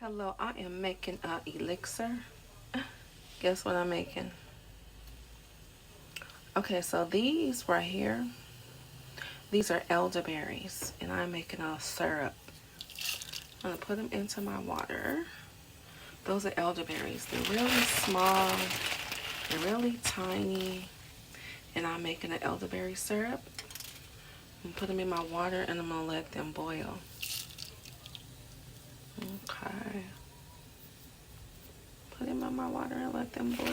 Hello, I am making a elixir. Guess what I'm making? Okay, so these right here, these are elderberries, and I'm making a syrup. I'm gonna put them into my water. Those are elderberries. They're really small, they're really tiny, and I'm making an elderberry syrup. I'm gonna put them in my water and I'm gonna let them boil. Okay. Put them in my water and let them boil.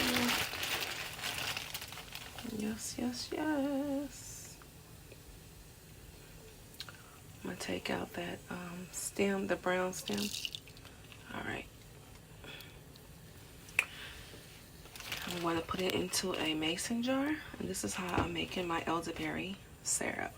Yes, yes, yes. I'm gonna take out that stem, the brown stem. All right. I'm going to put it into a mason jar, and this is how I'm making my elderberry syrup.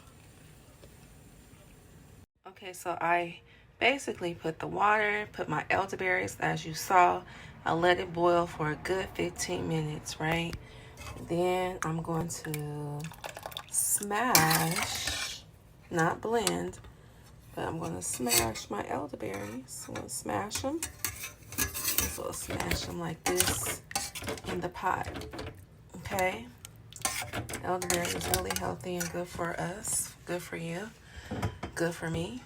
Okay, so I basically put the water, put my elderberries, as you saw. I let it boil for a good 15 minutes, right? Then I'm going to smash, not blend, but I'm going to smash my elderberries. I'm going to smash them. So I'll smash them like this in the pot. Okay? Elderberry is really healthy and good for us. Good for you. Good for me.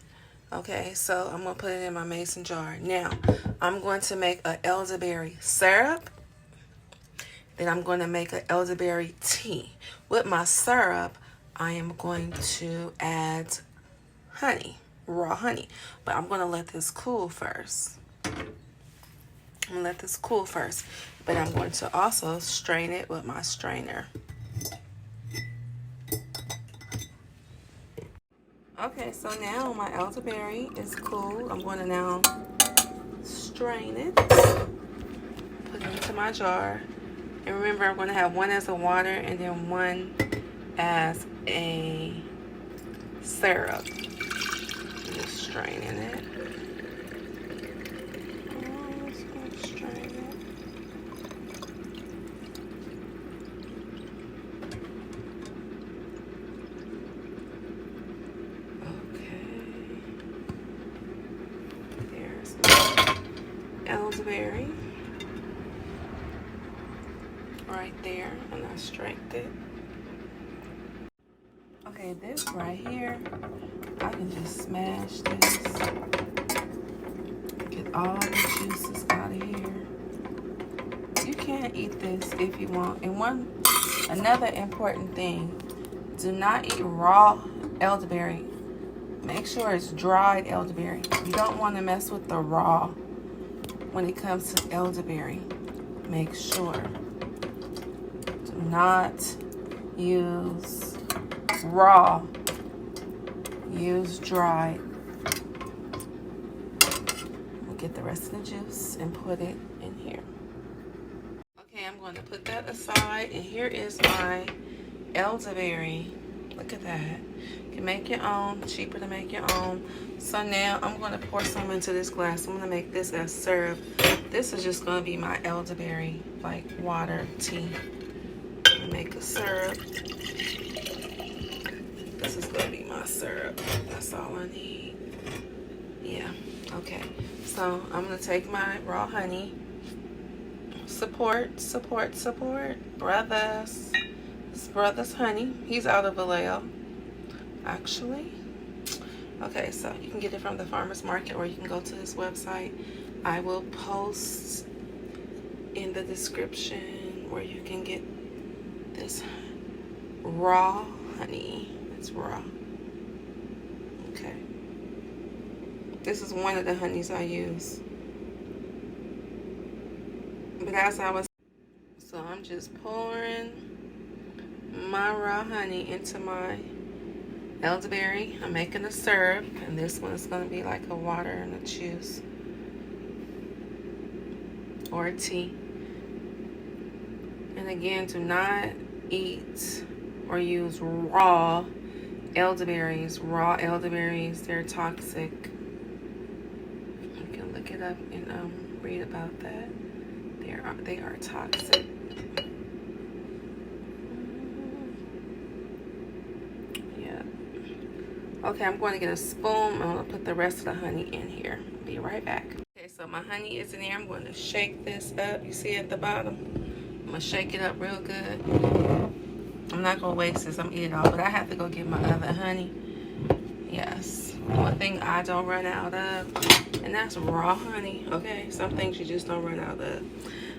Okay, so I'm going to put it in my mason jar. Now, I'm going to make an elderberry syrup. Then I'm going to make an elderberry tea. With my syrup, I am going to add honey, raw honey. But I'm going to let this cool first. I'm going to let this cool first. But I'm going to also strain it with my strainer. Okay, so now my elderberry is cool. I'm going to now strain it. Put it into my jar. And remember, I'm going to have one as a water and then one as a syrup. Just straining it. Elderberry right there, and I strained it. Okay, this right here, I can just smash this, get all the juices out of here. You can eat this if you want. And another important thing, do not eat raw elderberry. Make sure it's dried elderberry. You don't want to mess with the raw. When it comes to elderberry, make sure do not use raw, use dried. We'll get the rest of the juice and put it in here. Okay, I'm going to put that aside, and here is my elderberry. Look at that. You can make your own, cheaper to make your own. So now I'm going to pour some into this glass. I'm going to make this as syrup. This is just going to be my elderberry, like water, tea. I'm going to make a syrup. This is going to be my syrup. That's all I need. Yeah, okay. So I'm going to take my raw honey. Support, support, support. Brothers. This brother's honey. He's out of Vallejo, actually. Okay, so you can get it from the farmer's market, or you can go to his website. I will post in the description where you can get this raw honey. It's raw. Okay. This is one of the honeys I use. But as I was, so I'm just pouring my raw honey into my elderberry. I'm making a syrup, and this one is going to be like a water and a juice or a tea. And again, do not eat or use raw elderberries. Raw elderberries, they're toxic. You can look it up and read about that. They are toxic. Okay, I'm going to get a spoon. I'm going to put the rest of the honey in here. Be right back. Okay, So my honey is in there. I'm going to shake this up. You see at the bottom? I'm going to shake it up real good. I'm not going to waste this. I'm going to eat it all. But I have to go get my other honey. Yes. One thing I don't run out of, and that's raw honey. Okay. Some things you just don't run out of.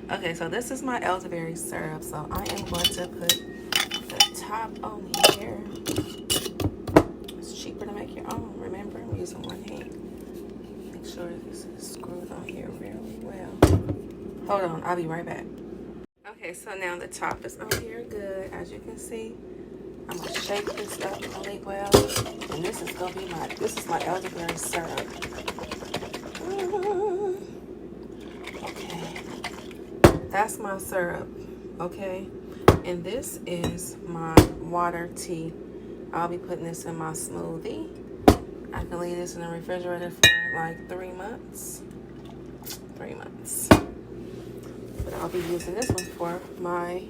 Okay. So this is my elderberry syrup. So I am going to put the top on here. It's cheaper to make your own. Remember, I'm using one hand. Make sure this is screwed on here really well. Hold on, I'll be right back. Okay, so now the top is on here good. As you can see, I'm gonna shake this up really well. And this is gonna be this is my elderberry syrup. Okay, that's my syrup, okay? And this is my water tea. I'll be putting this in my smoothie. I can leave this in the refrigerator for like 3 months. 3 months. But I'll be using this one for my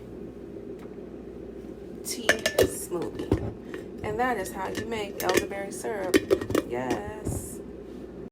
tea smoothie. And that is how you make elderberry syrup. Yes.